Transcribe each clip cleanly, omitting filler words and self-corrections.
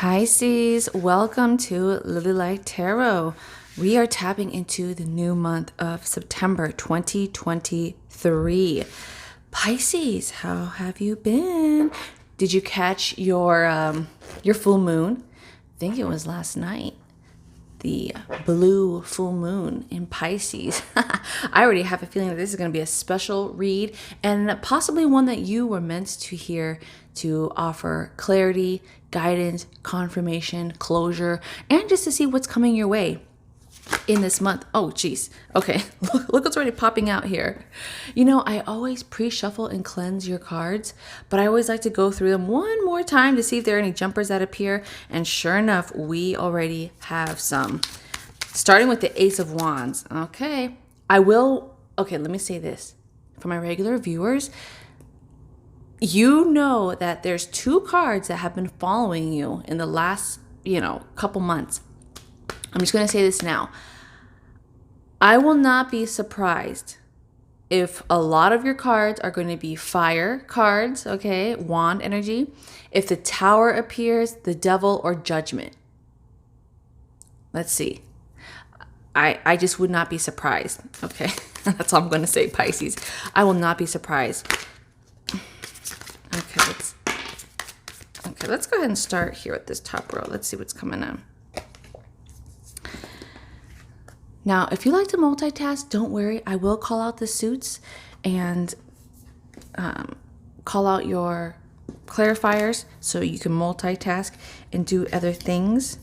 Pisces, welcome to Lily Light Tarot. We are tapping into the new month of September 2023. Pisces, how have you been? Did you catch your full moon? I think it was last night. The blue full moon in Pisces. I already have a feeling that this is going to be a special read and possibly one that you were meant to hear to offer clarity, guidance, confirmation, closure, and just to see what's coming your way in this month. Oh, geez. Okay. Look what's already popping out here. You know, I always pre-shuffle and cleanse your cards, but I always like to go through them one more time to see if there are any jumpers that appear. And sure enough, we already have some. Starting with the Ace of Wands. Okay. Okay, let me say this. For my regular viewers, you know that there's two cards that have been following you in the last, couple months. I'm just going to say this now. I will not be surprised if a lot of your cards are going to be fire cards, okay? Wand energy. If the Tower appears, the Devil, or Judgment. Let's see. I just would not be surprised, okay? That's all I'm going to say, Pisces. I will not be surprised. Okay, let's go ahead and start here with this top row. Let's see what's coming in. Now, if you like to multitask, don't worry. I will call out the suits and call out your clarifiers so you can multitask and do other things.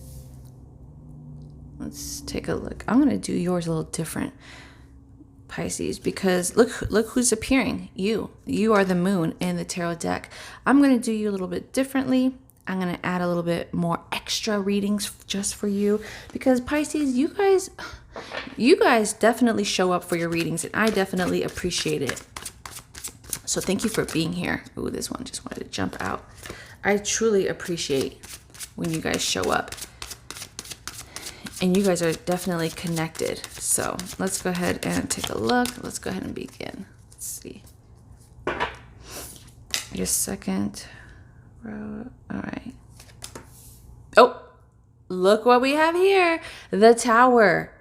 Let's take a look. I'm going to do yours a little different, Pisces, because look who's appearing. You are the moon in the tarot deck. I'm going to do you a little bit differently. I'm going to add a little bit more extra readings just for you because Pisces, you guys definitely show up for your readings and I definitely appreciate it. So thank you for being here. Ooh, this one just wanted to jump out. I truly appreciate when you guys show up. And you guys are definitely connected. So let's go ahead and take a look. Let's go ahead and begin. Let's see. Your second row. All right. Oh, look what we have here. The Tower.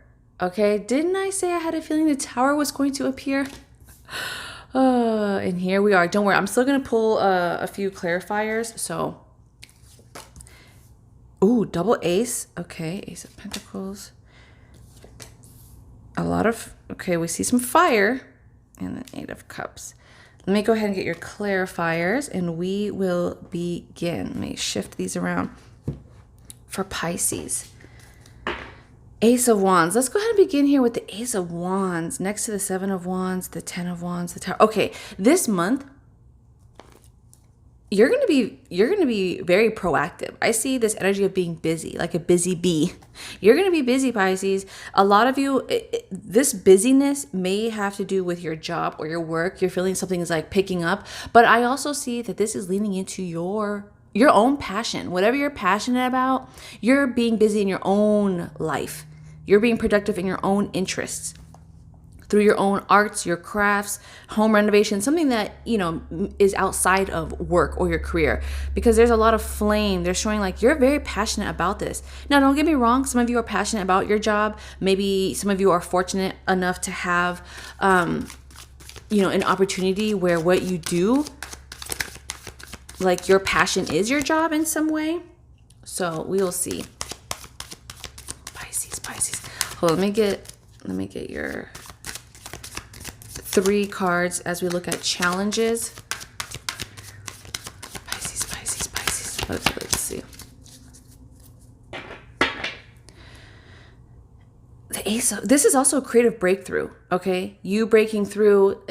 Okay. Didn't I say I had a feeling the Tower was going to appear? And here we are. Don't worry. I'm still going to pull a few clarifiers. So. Ooh, double ace. Okay, Ace of Pentacles. We see some fire. And then Eight of Cups. Let me go ahead and get your clarifiers and we will begin. Let me shift these around for Pisces. Ace of Wands. Let's go ahead and begin here with the Ace of Wands. Next to the Seven of Wands, the Ten of Wands, the Tower. Okay, this month, you're going to be very proactive. I see this energy of being busy, like a busy bee. You're going to be busy, Pisces. A lot of you, this busyness may have to do with your job or your work. You're feeling something is like picking up, but I also see that this is leaning into your own passion. Whatever you're passionate about, you're being busy in your own life. You're being productive in your own interests. Through your own arts, your crafts, home renovation, something that, is outside of work or your career. Because there's a lot of flame. They're showing like you're very passionate about this. Now, don't get me wrong. Some of you are passionate about your job. Maybe some of you are fortunate enough to have, an opportunity where what you do, like your passion is your job in some way. So we will see. Pisces. Hold on, let me get your 3 cards as we look at challenges. Pisces. Okay, let's see. This is also a creative breakthrough, okay? You breaking through,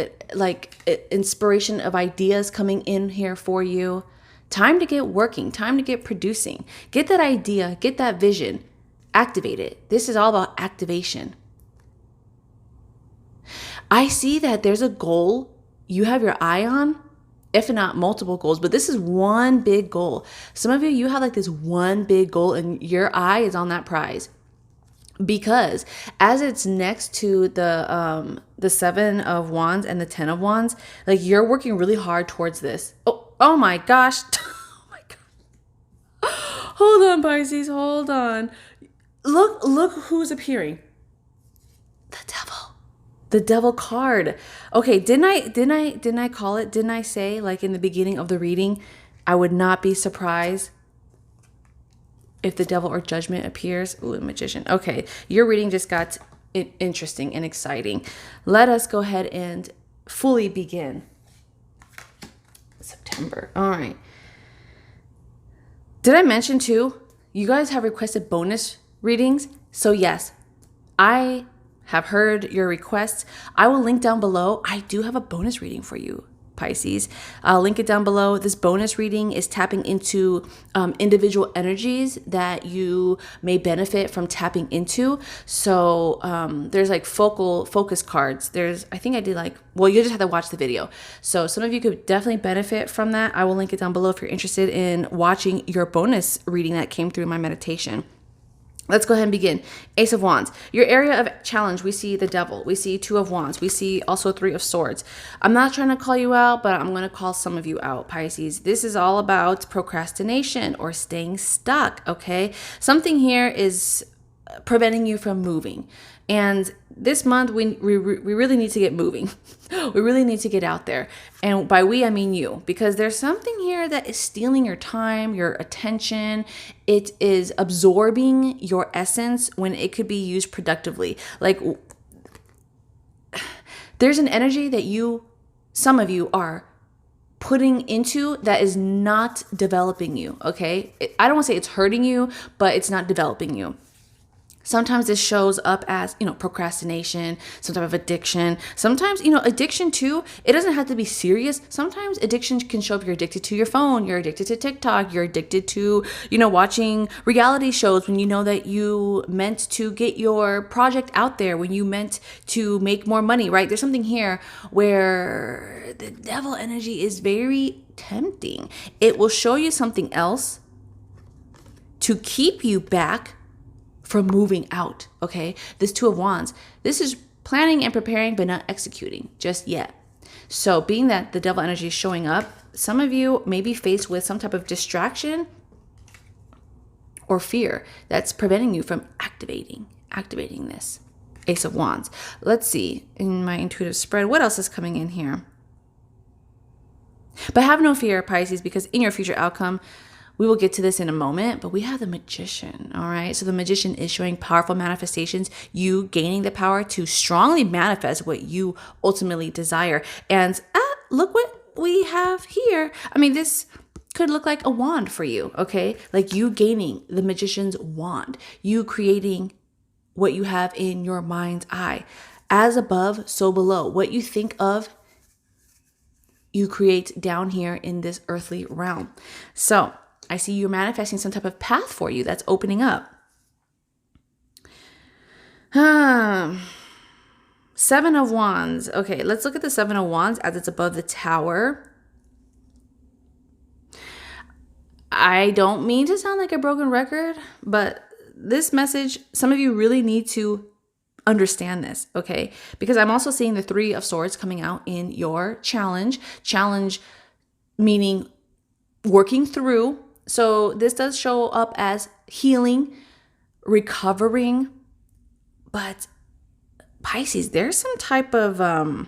inspiration of ideas coming in here for you. Time to get working, time to get producing. Get that idea, get that vision, activate it. This is all about activation. I see that there's a goal you have your eye on, if not multiple goals, but this is one big goal. Some of you have like this one big goal and your eye is on that prize. Because as it's next to the Seven of Wands and the Ten of Wands, like you're working really hard towards this. Oh my gosh. Hold on, Pisces, hold on. Look who's appearing. The devil. The devil card. Okay, didn't I call it? Didn't I say, like, in the beginning of the reading, I would not be surprised if the devil or judgment appears? Ooh, a magician. Okay, your reading just got interesting and exciting. Let us go ahead and fully begin. September. All right. Did I mention too, you guys have requested bonus readings? So yes, I have heard your requests. I will link down below. I do have a bonus reading for you, Pisces. I'll link it down below. This bonus reading is tapping into individual energies that you may benefit from tapping into. So there's like focus cards. I think I did you just have to watch the video. So some of you could definitely benefit from that. I will link it down below if you're interested in watching your bonus reading that came through my meditation. Let's go ahead and begin. Ace of Wands. Your area of challenge, we see the devil. We see Two of Wands. We see also Three of Swords. I'm not trying to call you out, but I'm going to call some of you out, Pisces. This is all about procrastination or staying stuck, okay? Something here is preventing you from moving. And this month, we really need to get moving. We really need to get out there. And by we, I mean you, because there's something here that is stealing your time, your attention. It is absorbing your essence when it could be used productively. Like, there's an energy that some of you are putting into that is not developing you, okay? I don't want to say it's hurting you, but it's not developing you. Sometimes this shows up as, procrastination, some type of addiction. Sometimes, addiction too, it doesn't have to be serious. Sometimes addiction can show up. You're addicted to your phone. You're addicted to TikTok. You're addicted to, watching reality shows when you know that you meant to get your project out there, when you meant to make more money, right? There's something here where the devil energy is very tempting. It will show you something else to keep you back from moving out, okay? This Two of Wands, this is planning and preparing, but not executing just yet. So being that the devil energy is showing up, some of you may be faced with some type of distraction or fear that's preventing you from activating this. Ace of Wands. Let's see, in my intuitive spread, what else is coming in here? But have no fear, Pisces, because in your future outcome, we will get to this in a moment, but we have the Magician, all right? So the Magician is showing powerful manifestations, you gaining the power to strongly manifest what you ultimately desire. And look what we have here. I mean, this could look like a wand for you, okay? Like you gaining the Magician's wand, you creating what you have in your mind's eye. As above, so below. What you think of, you create down here in this earthly realm. So I see you're manifesting some type of path for you that's opening up. Seven of Wands. Okay, let's look at the Seven of Wands as it's above the Tower. I don't mean to sound like a broken record, but this message, some of you really need to understand this, okay? Because I'm also seeing the Three of Swords coming out in your challenge. Challenge meaning working through. So this does show up as healing, recovering, but Pisces, there's some type of,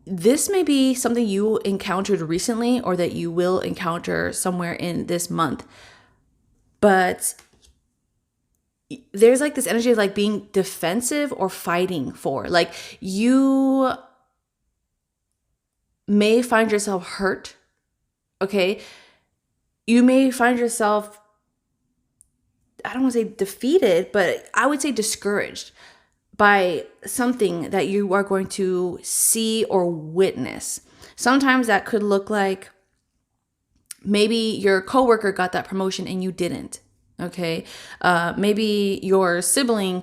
this may be something you encountered recently or that you will encounter somewhere in this month, but there's like this energy of like being defensive or fighting for, like you may find yourself hurt, okay? You may find yourself, I don't want to say defeated, but I would say discouraged by something that you are going to see or witness. Sometimes that could look like maybe your coworker got that promotion and you didn't, okay? Maybe your sibling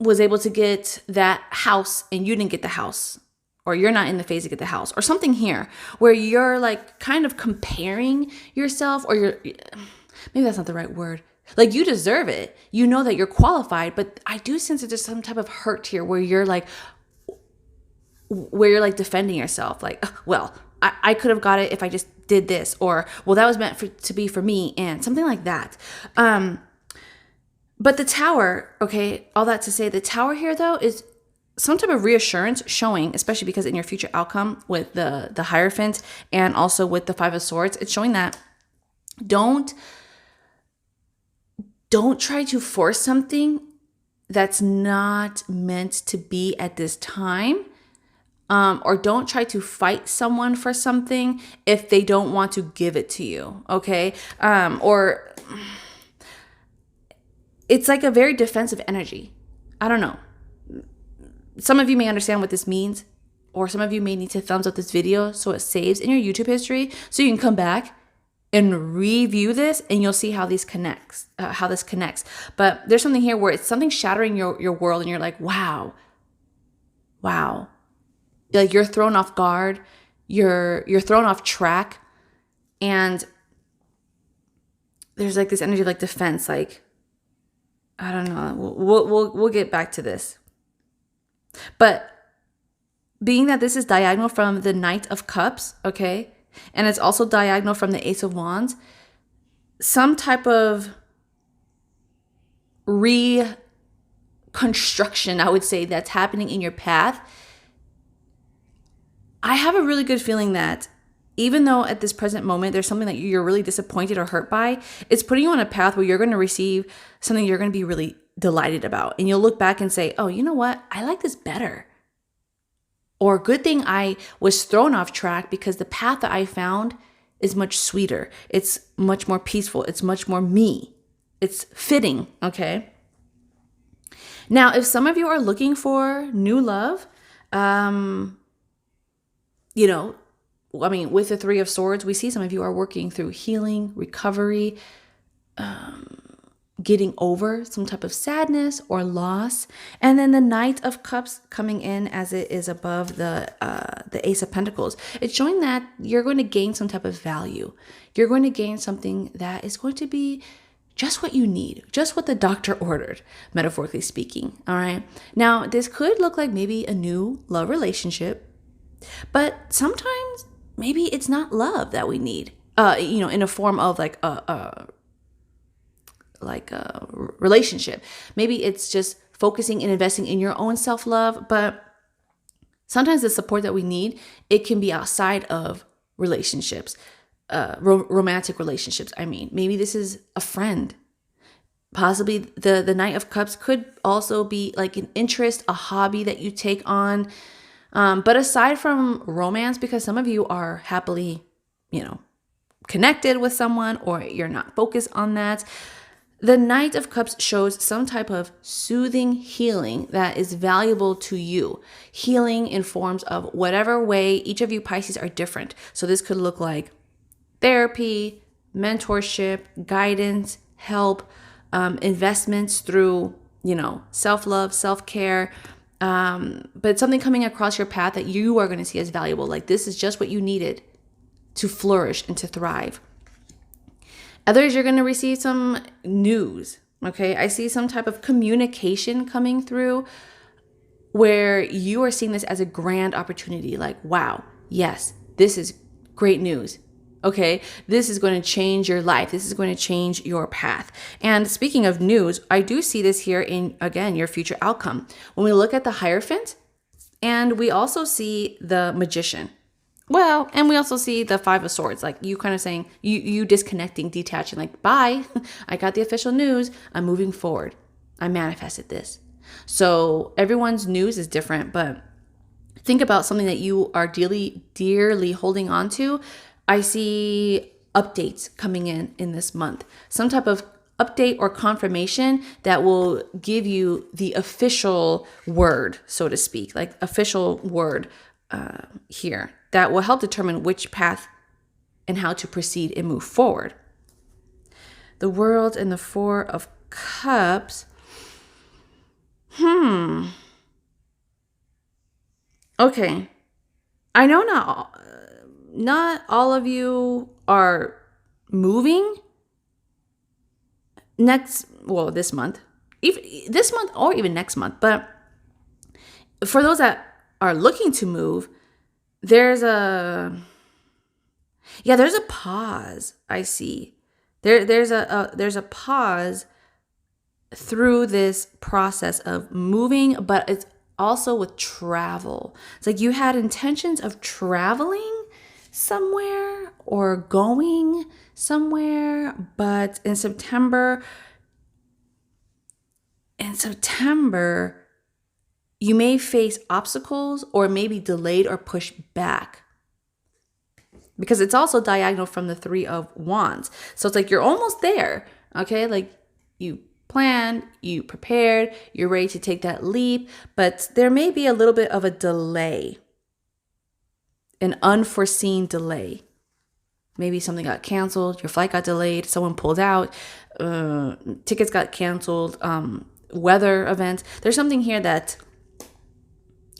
was able to get that house and you didn't get the house. Or you're not in the phase to get the house, or something here where you're like kind of comparing yourself, or maybe that's not the right word. Like you deserve it. You know that you're qualified, but I do sense that there's some type of hurt here where you're like defending yourself. Like, well, I could have got it if I just did this, or, well, that was meant to be for me, and something like that. But the Tower, okay, all that to say, the Tower here, though, is some type of reassurance showing, especially because in your future outcome with the Hierophant and also with the Five of Swords, it's showing that don't try to force something that's not meant to be at this time. Or don't try to fight someone for something if they don't want to give it to you, okay? Or it's like a very defensive energy. I don't know. Some of you may understand what this means, or some of you may need to thumbs up this video so it saves in your YouTube history, so you can come back and review this, and you'll see how this connects. But there's something here where it's something shattering your world, and you're like, wow. Like, you're thrown off guard, you're thrown off track, and there's like this energy of like defense. Like, I don't know. We'll get back to this. But being that this is diagonal from the Knight of Cups, okay, and it's also diagonal from the Ace of Wands, some type of reconstruction, I would say, that's happening in your path. I have a really good feeling that even though at this present moment there's something that you're really disappointed or hurt by, it's putting you on a path where you're going to receive something you're going to be really delighted about. And you'll look back and say, oh, you know what? I like this better. Or, good thing I was thrown off track, because the path that I found is much sweeter. It's much more peaceful. It's much more me. It's fitting, okay? Now, if some of you are looking for new love, with the Three of Swords, we see some of you are working through healing, recovery, getting over some type of sadness or loss. And then the Knight of Cups coming in as it is above the Ace of Pentacles. It's showing that you're going to gain some type of value. You're going to gain something that is going to be just what you need, just what the doctor ordered, metaphorically speaking. All right. Now, this could look like maybe a new love relationship. But sometimes maybe it's not love that we need, in a form of like a relationship. Maybe it's just focusing and investing in your own self-love. But sometimes the support that we need, it can be outside of relationships, romantic relationships. I mean, maybe this is a friend. Possibly the Knight of Cups could also be like an interest, a hobby that you take on. But aside from romance, because some of you are happily, connected with someone, or you're not focused on that, the Knight of Cups shows some type of soothing healing that is valuable to you. Healing in forms of whatever way. Each of you Pisces are different. So this could look like therapy, mentorship, guidance, help, investments through, self-love, self-care. But something coming across your path that you are going to see as valuable. Like, this is just what you needed to flourish and to thrive. Others, you're going to receive some news. Okay. I see some type of communication coming through where you are seeing this as a grand opportunity. Like, wow, yes, this is great news. Okay, this is going to change your life. This is going to change your path. And speaking of news, I do see this here in, again, your future outcome. When we look at the Hierophant, and we also see the Magician. Well, and we also see the Five of Swords, like you kind of saying, you disconnecting, detaching, like, bye, I got the official news. I'm moving forward. I manifested this. So everyone's news is different, but think about something that you are dearly holding on to. I see updates coming in this month, some type of update or confirmation that will give you the official word, so to speak, like official word here that will help determine which path and how to proceed and move forward. The World and the Four of Cups. Okay. I know not all of you are moving this month, or even next month. But for those that are looking to move, there's a Yeah, there's a pause. I see. There's a pause through this process of moving, but it's also with travel. It's like you had intentions of traveling somewhere or going somewhere, but in September, you may face obstacles or maybe delayed or pushed back because it's also diagonal from the Three of Wands. So it's like you're almost there, okay? Like you planned, you prepared, you're ready to take that leap, but there may be a little bit of a delay, an unforeseen delay. Maybe something got canceled, your flight got delayed, someone pulled out, tickets got canceled, weather events. There's something here that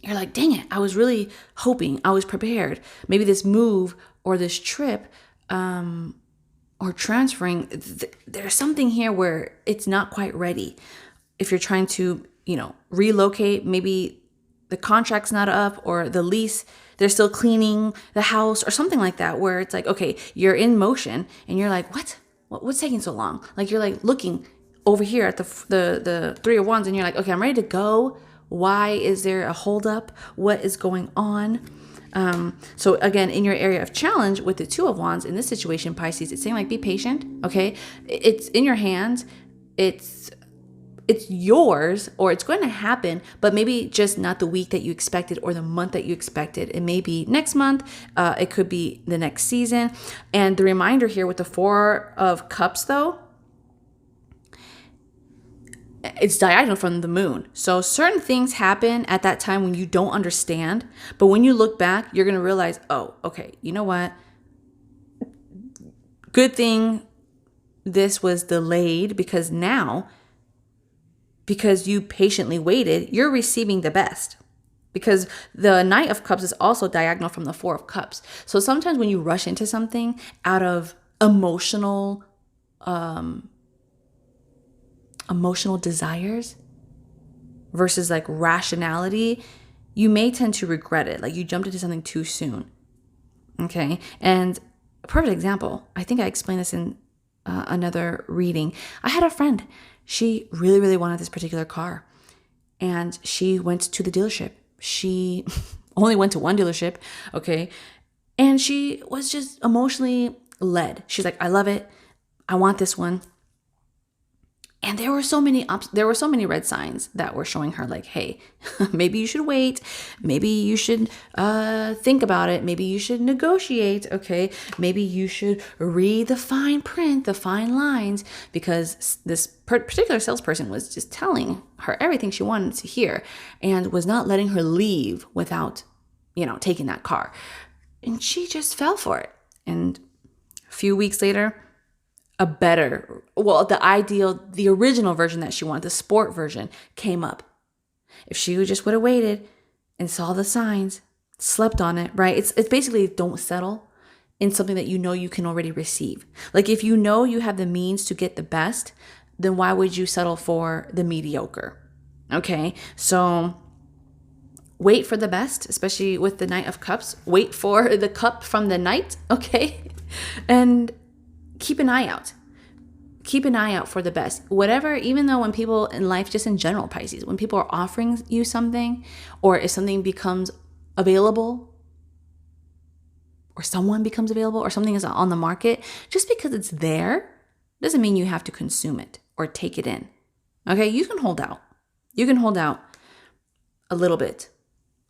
you're like, dang it, I was really hoping, I was prepared. Maybe this move or this trip or transferring, there's something here where it's not quite ready. If you're trying to, relocate, maybe the contract's not up or the lease, they're still cleaning the house or something like that, where it's like, okay, you're in motion and you're like, what's taking so long? Like you're like looking over here at the Three of Wands and you're like, okay, I'm ready to go. Why is there a holdup? What is going on? So again, in your area of challenge with the Two of Wands, in this situation, Pisces, it's saying like, be patient, okay? It's in your hands. It's yours, or it's going to happen, but maybe just not the week that you expected or the month that you expected. It may be next month. It could be the next season. And the reminder here with the Four of Cups, though, it's diagonal from the moon. So certain things happen at that time when you don't understand. But when you look back, you're going to realize, oh, okay, you know what? Good thing this was delayed because you patiently waited, you're receiving the best. Because the Knight of Cups is also diagonal from the Four of Cups. So sometimes when you rush into something out of emotional desires versus like rationality, you may tend to regret it. Like you jumped into something too soon. Okay. And a perfect example, I think I explained this in another reading. I had a friend. She really, really wanted this particular car. And she went to the dealership. She only went to one dealership. Okay. And she was just emotionally led. She's like, I love it. I want this one. And there were so many red signs that were showing her like, hey, maybe you should wait. Maybe you should think about it. Maybe you should negotiate. Okay. Maybe you should read the fine print, the fine lines, because this particular salesperson was just telling her everything she wanted to hear and was not letting her leave without, taking that car. And she just fell for it. And a few weeks later, the original version that she wanted, the sport version, came up. If she would have waited and saw the signs, slept on it, right? It's basically don't settle in something that you can already receive. Like if you have the means to get the best, then why would you settle for the mediocre? Okay, so wait for the best, especially with the Knight of Cups. Wait for the cup from the Knight, okay? And keep an eye out. Keep an eye out for the best. Whatever, even though when people in life, just in general, Pisces, when people are offering you something, or if something becomes available, or someone becomes available, or something is on the market, just because it's there doesn't mean you have to consume it or take it in. Okay, you can hold out. You can hold out a little bit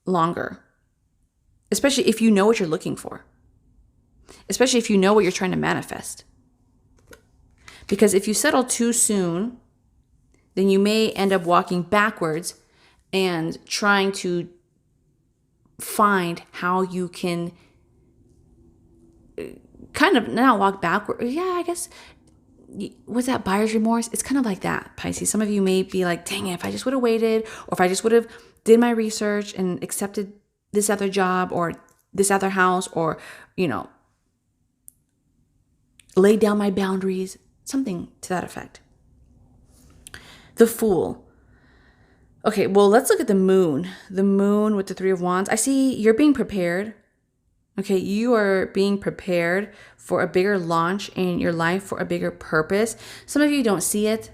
longer, especially if you know what you're looking for, especially if you know what you're trying to manifest. Because if you settle too soon, then you may end up walking backwards and trying to find how you can kind of not walk backward. Yeah, I guess, what's that, buyer's remorse? It's kind of like that, Pisces. Some of you may be like, dang it, if I just would have waited, or if I just would have did my research and accepted this other job or this other house, or, laid down my boundaries. Something to that effect. The Fool. Okay, well, let's look at the moon. The moon with the Three of Wands. I see you're being prepared. Okay, you are being prepared for a bigger launch in your life, for a bigger purpose. Some of you don't see it.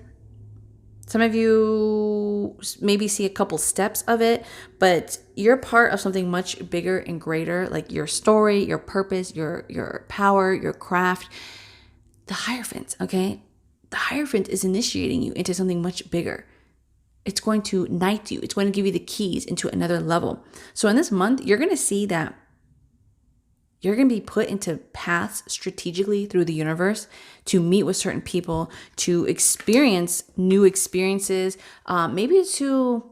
Some of you maybe see a couple steps of it, but you're part of something much bigger and greater, like your story, your purpose, your power, your craft. The Hierophant, okay? The Hierophant is initiating you into something much bigger. It's going to knight you. It's going to give you the keys into another level. So in this month, you're going to see that you're going to be put into paths strategically through the universe to meet with certain people, to experience new experiences, maybe to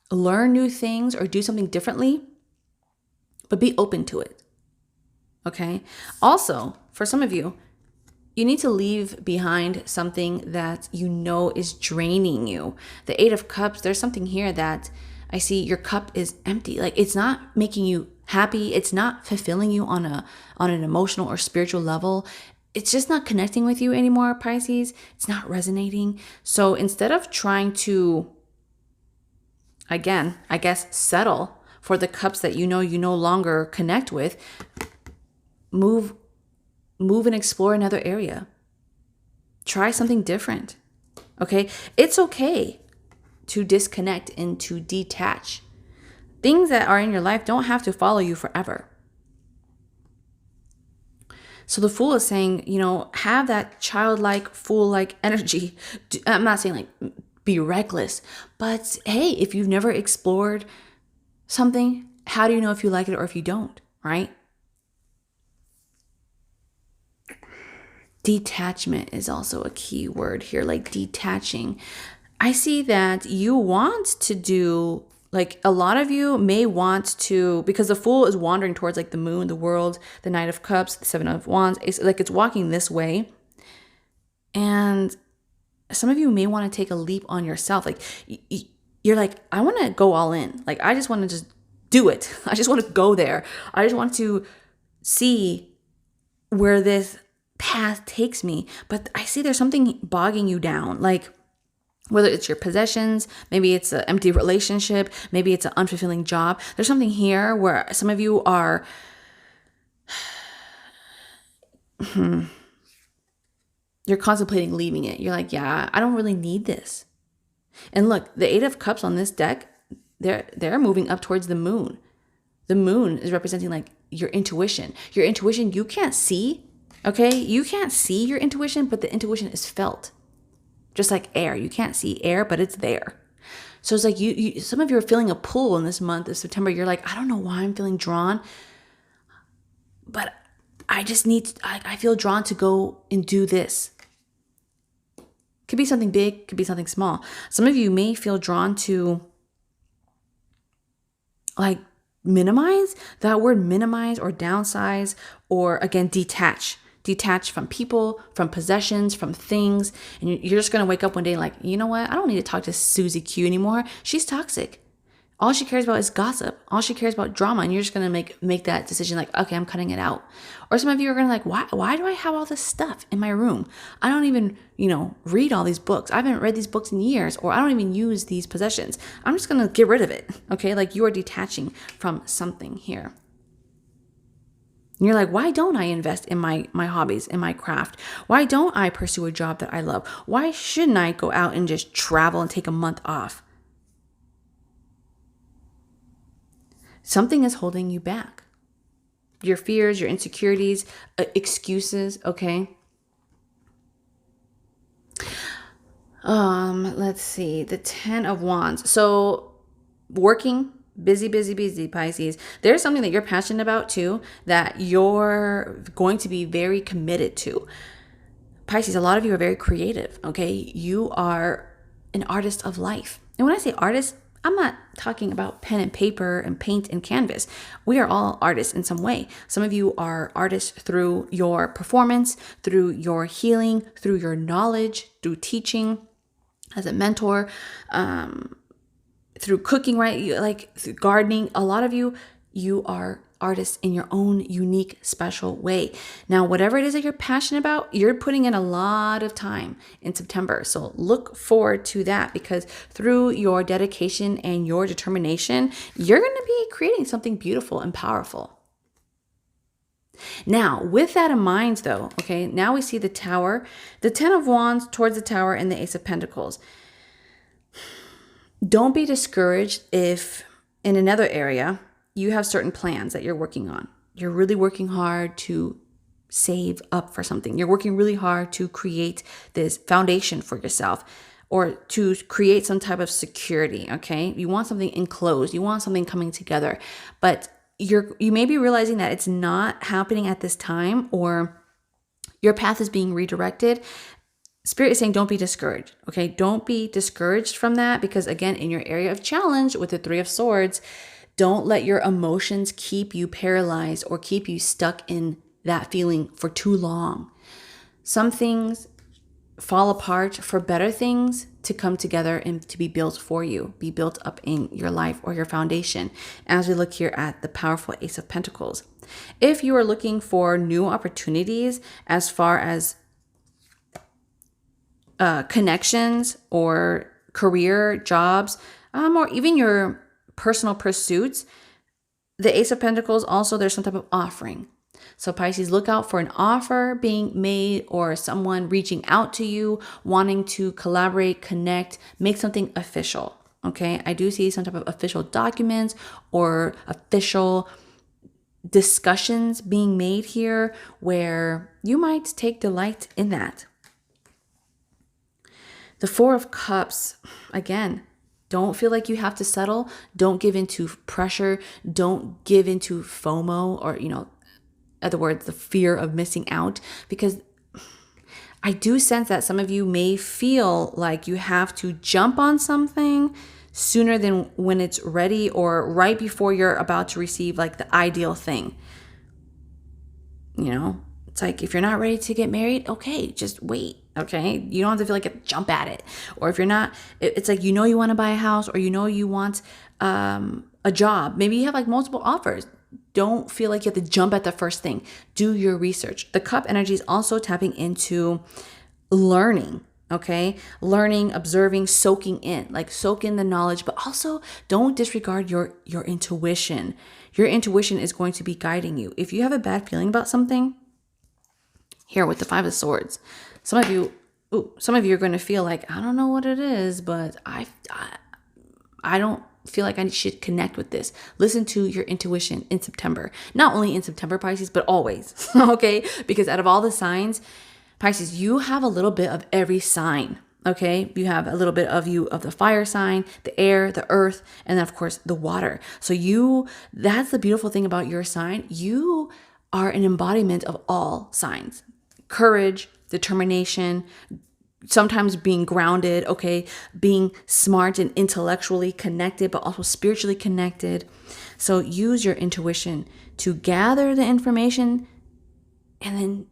learn new things or do something differently, but be open to it. Okay? Also, for some of you, you need to leave behind something that you know is draining you. The Eight of Cups, there's something here that I see your cup is empty. Like it's not making you happy. It's not fulfilling you on an emotional or spiritual level. It's just not connecting with you anymore, Pisces. It's not resonating. So instead of trying to, again, I guess, settle for the cups that you no longer connect with, move and explore another area. Try something different. Okay? It's okay to disconnect and to detach. Things that are in your life don't have to follow you forever. So the Fool is saying, have that childlike, fool-like energy. I'm not saying like be reckless, but hey, if you've never explored something, how do you know if you like it or if you don't, right? Detachment is also a key word here, like detaching. I see that you want to do, like a lot of you may want to, because the Fool is wandering towards like the moon, the world, the Knight of Cups, the Seven of Wands. It's like it's walking this way. And some of you may want to take a leap on yourself. Like you're like, I want to go all in. Like I just want to just do it. I just want to go there. I just want to see where this path takes me. But I see there's something bogging you down. Like whether it's your possessions, maybe it's an empty relationship, maybe it's an unfulfilling job. There's something here where some of you are you're contemplating leaving it. You're like, yeah, I don't really need this. And look, the Eight of Cups on this deck, they're moving up towards the moon. The moon is representing like your intuition. Your intuition you can't see, okay? You can't see your intuition, but the intuition is felt. Just like air. You can't see air, but it's there. So it's like you some of you are feeling a pull in this month of September. You're like, I don't know why I'm feeling drawn, but I just I feel drawn to go and do this. Could be something big, could be something small. Some of you may feel drawn to like minimize, that word minimize or downsize, or again, detach from people, from possessions, from things. And you're just going to wake up one day like, you know what? I don't need to talk to Susie Q anymore. She's toxic. All she cares about is gossip. All she cares about drama. And you're just going to make that decision like, okay, I'm cutting it out. Or some of you are going to like, why do I have all this stuff in my room? I don't even, read all these books. I haven't read these books in years, or I don't even use these possessions. I'm just going to get rid of it. Okay. Like you are detaching from something here. And you're like, why don't I invest in my hobbies, in my craft? Why don't I pursue a job that I love? Why shouldn't I go out and just travel and take a month off? Something is holding you back. Your fears, your insecurities, excuses, okay? Let's see. The 10 of Wands. So working, busy, Pisces. There's something that you're passionate about too, that you're going to be very committed to. Pisces, a lot of you are very creative, okay? You are an artist of life. And when I say artist, I'm not talking about pen and paper and paint and canvas. We are all artists in some way. Some of you are artists through your performance, through your healing, through your knowledge, through teaching as a mentor, through cooking, right? Through gardening. A lot of you are artist in your own unique, special way. Now, whatever it is that you're passionate about, you're putting in a lot of time in September. So look forward to that, because through your dedication and your determination, you're going to be creating something beautiful and powerful. Now, with that in mind, though, okay, now we see the Tower, the Ten of Wands towards the Tower, and the Ace of Pentacles. Don't be discouraged if in another area you have certain plans that you're working on. You're really working hard to save up for something. You're working really hard to create this foundation for yourself, or to create some type of security, okay? You want something enclosed. You want something coming together. But you may be realizing that it's not happening at this time, or your path is being redirected. Spirit is saying don't be discouraged, okay? Don't be discouraged from that, because again, in your area of challenge with the Three of Swords, don't let your emotions keep you paralyzed or keep you stuck in that feeling for too long. Some things fall apart for better things to come together and to be built for you, be built up in your life or your foundation. As we look here at the powerful Ace of Pentacles. If you are looking for new opportunities as far as connections or career, jobs, or even your personal pursuits, the Ace of Pentacles, also there's some type of offering. So Pisces, look out for an offer being made, or someone reaching out to you, wanting to collaborate, connect, make something official. Okay, I do see some type of official documents or official discussions being made here, where you might take delight in that. The Four of Cups, again, don't feel like you have to settle. Don't give into pressure. Don't give into FOMO, or, in other words, the fear of missing out, because I do sense that some of you may feel like you have to jump on something sooner than when it's ready, or right before you're about to receive like the ideal thing. It's like, if you're not ready to get married, okay, just wait. Okay, you don't have to feel like you have to jump at it. Or if you're not, it's like, you want to buy a house, or you want a job. Maybe you have like multiple offers. Don't feel like you have to jump at the first thing. Do your research. The Cup energy is also tapping into learning. Okay, learning, observing, soaking in, like soak in the knowledge, but also don't disregard your intuition. Your intuition is going to be guiding you. If you have a bad feeling about something, here with the Five of Swords, some of you are going to feel like, I don't know what it is, but I don't feel like I should connect with this. Listen to your intuition in September. Not only in September, Pisces, but always. Okay, because out of all the signs, Pisces, you have a little bit of every sign. Okay, you have a little bit of the fire sign, the air, the earth, and then of course the water. So that's the beautiful thing about your sign. You are an embodiment of all signs. Courage, determination, sometimes being grounded, okay, being smart and intellectually connected, but also spiritually connected. So use your intuition to gather the information, and then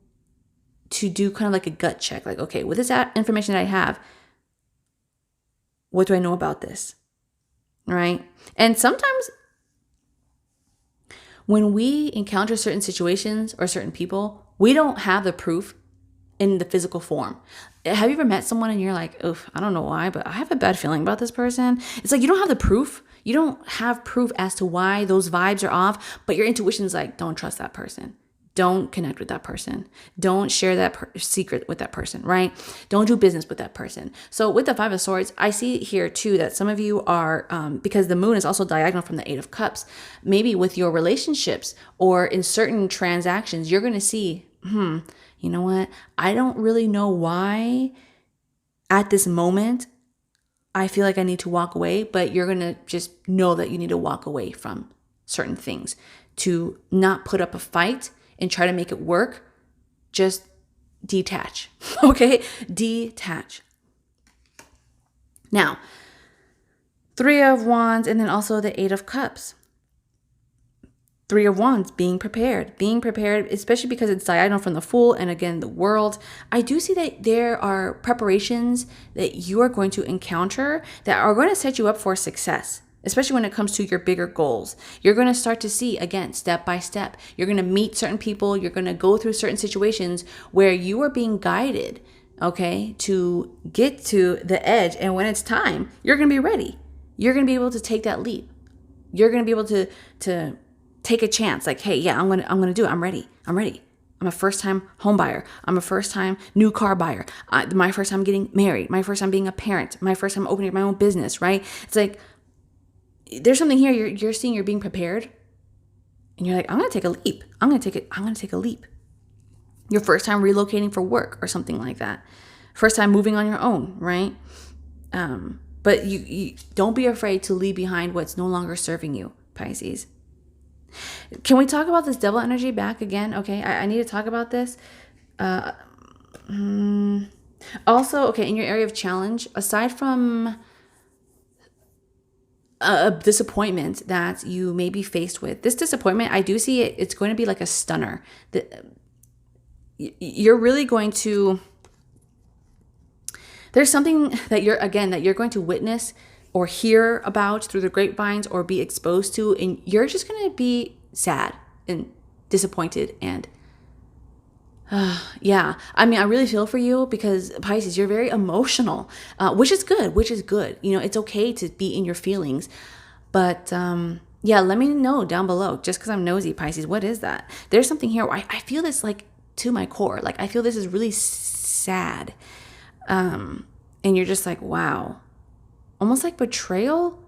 to do kind of like a gut check. Like, okay, with this information that I have, what do I know about this? Right? And sometimes when we encounter certain situations or certain people, we don't have the proof in the physical form. Have you ever met someone and you're like, oof, I don't know why, but I have a bad feeling about this person? It's like, you don't have the proof. You don't have proof as to why those vibes are off, but your intuition is like, don't trust that person. Don't connect with that person. Don't share that secret with that person, right? Don't do business with that person. So with the Five of Swords, I see here too that some of you are, because the moon is also diagonal from the Eight of Cups, maybe with your relationships or in certain transactions, you're going to see, you know what? I don't really know why at this moment I feel like I need to walk away, but you're going to just know that you need to walk away from certain things to not put up a fight and try to make it work. Just detach. Okay? Detach. Now, Three of Wands and then also the Eight of Cups. Three of Wands, being prepared, especially because it's diagonal from the Fool and again, the World. I do see that there are preparations that you are going to encounter that are going to set you up for success. especially when it comes to your bigger goals. You're going to start to see, again, step by step. You're going to meet certain people. You're going to go through certain situations where you are being guided, okay, to get to the edge. And when it's time, you're going to be ready. You're going to be able to take that leap. You're going to be able to take a chance. Like, hey, yeah, I'm going to do it. I'm ready. I'm a first-time home buyer. I'm a first-time new car buyer. My first time getting married. My first time being a parent. My first time opening my own business, right? It's like, there's something here you're seeing, you're being prepared. And you're like, I'm going to take a leap. I'm going to take a leap. Your first time relocating for work or something like that. First time moving on your own, right? But you don't be afraid to leave behind what's no longer serving you, Pisces. Can we talk about this devil energy back again? Okay, I need to talk about this. Also, okay, in your area of challenge, aside from a disappointment that you may be faced with, this disappointment, I do see it's going to be like a stunner. You're really going to, there's something that you're going to witness or hear about through the grapevines or be exposed to, and you're just going to be sad and disappointed. And yeah, I mean, I really feel for you because Pisces, you're very emotional, which is good. You know, it's okay to be in your feelings, but yeah, let me know down below, just because I'm nosy, Pisces, what is that? There's something here where I feel this like to my core, like I feel this is really sad. And you're just like, wow. Almost like betrayal,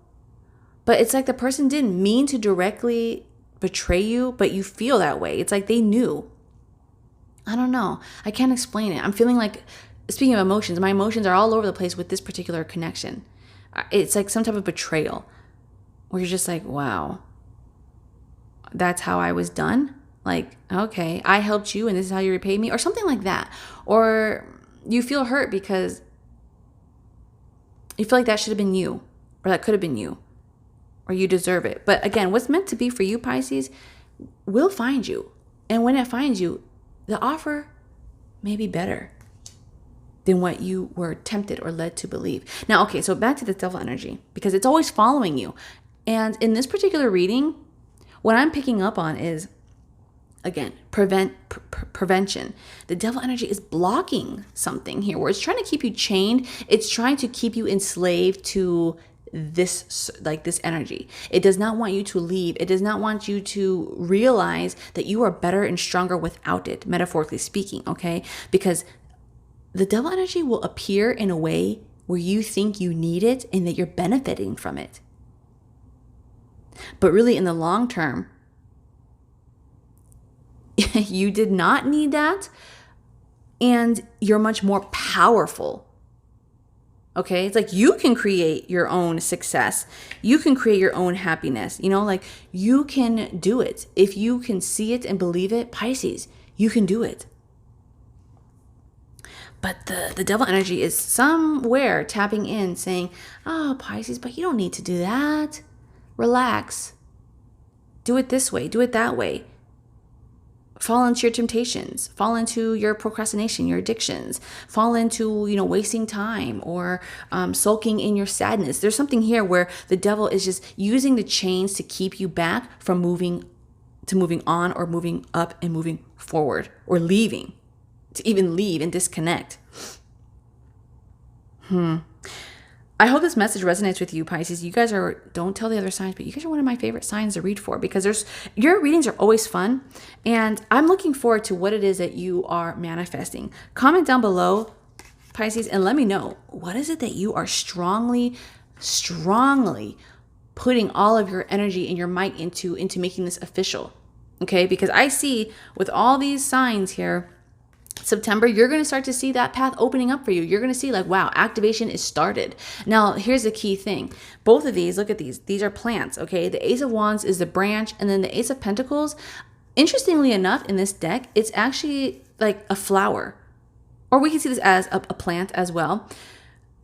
but it's like the person didn't mean to directly betray you, but you feel that way. It's like they knew. I don't know. I can't explain it. I'm feeling like, speaking of emotions, my emotions are all over the place with this particular connection. It's like some type of betrayal where you're just like, wow, that's how I was done? Like, okay, I helped you and this is how you repay me, or something like that. Or you feel hurt because you feel like that should have been you, or that could have been you, or you deserve it. But again, what's meant to be for you, Pisces, will find you. And when it finds you, the offer may be better than what you were tempted or led to believe. Now, okay, so back to the devil energy, because it's always following you. And in this particular reading, what I'm picking up on is, again, prevention. The devil energy is blocking something here where it's trying to keep you chained. It's trying to keep you enslaved to this energy. It does not want you to leave. It does not want you to realize that you are better and stronger without it, metaphorically speaking, okay? Because the devil energy will appear in a way where you think you need it and that you're benefiting from it. But really, in the long term, you did not need that, and you're much more powerful. Okay, it's like you can create your own success. You can create your own happiness. You know, like you can do it. If you can see it and believe it, Pisces, you can do it. But the devil energy is somewhere tapping in saying, oh, Pisces, but you don't need to do that. Relax. Do it this way. Do it that way. Fall into your temptations, fall into your procrastination, your addictions, fall into, wasting time or sulking in your sadness. There's something here where the devil is just using the chains to keep you back from moving on or moving up and moving forward or leaving, to even leave and disconnect. I hope this message resonates with you, Pisces. You guys don't tell the other signs, but you guys are one of my favorite signs to read for because your readings are always fun. And I'm looking forward to what it is that you are manifesting. Comment down below, Pisces, and let me know, what is it that you are strongly putting all of your energy and your might into making this official? Okay, because I see with all these signs here, September, you're going to start to see that path opening up for you. You're going to see like, wow, activation is started. Now, here's the key thing. Both of these, look at these. These are plants, okay? The Ace of Wands is the branch, and then the Ace of Pentacles, interestingly enough, in this deck, it's actually like a flower. Or we can see this as a plant as well.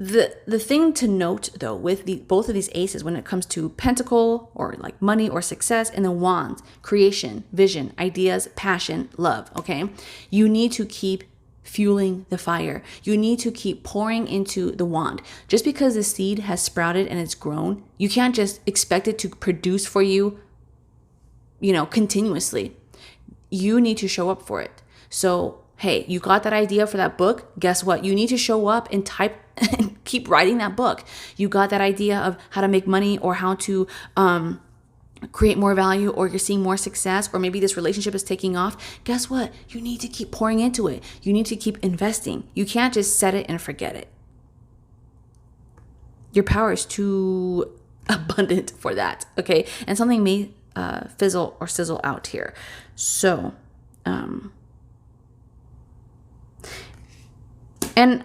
The thing to note, though, with both of these aces, when it comes to pentacle or like money or success, and the wands, creation, vision, ideas, passion, love, okay? You need to keep fueling the fire. You need to keep pouring into the wand. Just because the seed has sprouted and it's grown, you can't just expect it to produce for you, continuously. You need to show up for it. So, hey, you got that idea for that book? Guess what? You need to show up and type and keep writing that book. You got that idea of how to make money or how to create more value, or you're seeing more success, or maybe this relationship is taking off. Guess what? You need to keep pouring into it. You need to keep investing. You can't just set it and forget it. Your power is too abundant for that, okay? And something may fizzle or sizzle out here. So, and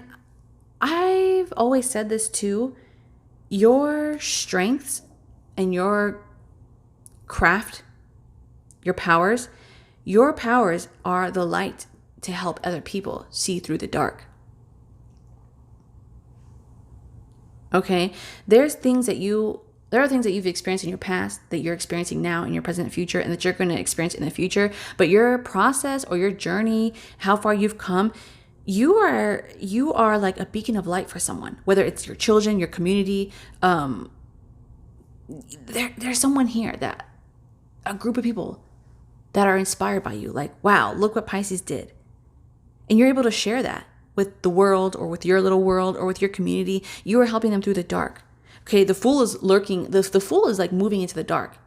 I've always said this too, your strengths and your craft, your powers are the light to help other people see through the dark. Okay? There are things that you've experienced in your past that you're experiencing now in your present and future, and that you're going to experience in the future. But your process or your journey, how far you've come, you are like a beacon of light for someone, whether it's your children, your community. There's someone here, that a group of people that are inspired by you. Like, wow, look what Pisces did. And you're able to share that with the world, or with your little world, or with your community. You are helping them through the dark. Okay, the fool is lurking. The fool is like moving into the dark.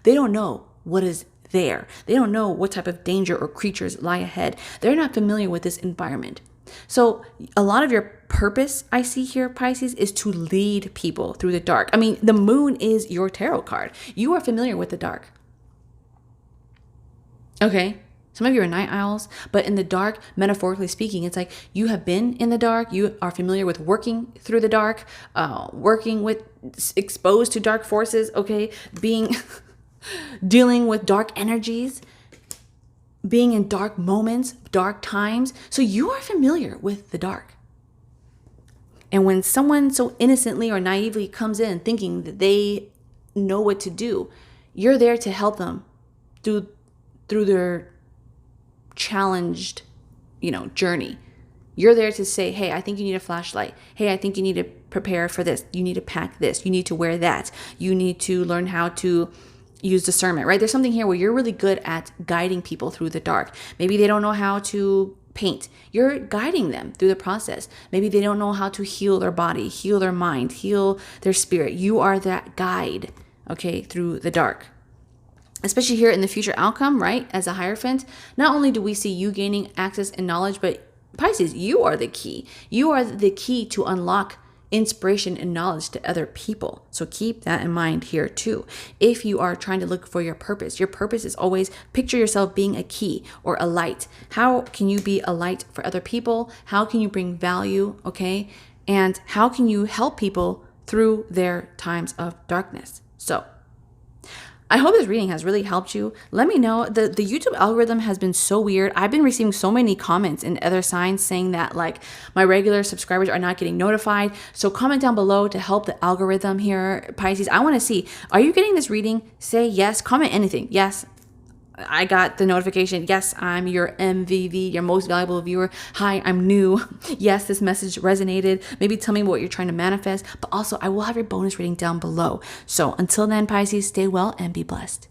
They don't know what is there. They don't know what type of danger or creatures lie ahead. They're not familiar with this environment. So a lot of your purpose, I see here, Pisces, is to lead people through the dark. I mean, the moon is your tarot card. You are familiar with the dark. Okay? Some of you are night owls, but in the dark, metaphorically speaking, it's like you have been in the dark. You are familiar with working through the dark, working with, exposed to dark forces, okay? Dealing with dark energies, being in dark moments, dark times. So you are familiar with the dark. And when someone so innocently or naively comes in thinking that they know what to do, you're there to help them through their challenged, journey. You're there to say, hey, I think you need a flashlight. Hey, I think you need to prepare for this. You need to pack this. You need to wear that. You need to learn how to use discernment, right? There's something here where you're really good at guiding people through the dark. Maybe they don't know how to paint. You're guiding them through the process. Maybe they don't know how to heal their body, heal their mind, heal their spirit. You are that guide, okay, through the dark. Especially here in the future outcome, right? As a Hierophant, not only do we see you gaining access and knowledge, but Pisces, you are the key. You are the key to unlock inspiration and knowledge to other people. So keep that in mind here too. If you are trying to look for your purpose is always picture yourself being a key or a light. How can you be a light for other people? How can you bring value? Okay. And how can you help people through their times of darkness? So I hope this reading has really helped you. Let me know. The YouTube algorithm has been so weird. I've been receiving so many comments and other signs saying that like my regular subscribers are not getting notified. So comment down below to help the algorithm here, Pisces. I want to see, are you getting this reading? Say yes. Comment anything. Yes, I got the notification. Yes, I'm your MVV, your most valuable viewer. Hi, I'm new. Yes, this message resonated. Maybe tell me what you're trying to manifest. But also, I will have your bonus reading down below. So until then, Pisces, stay well and be blessed.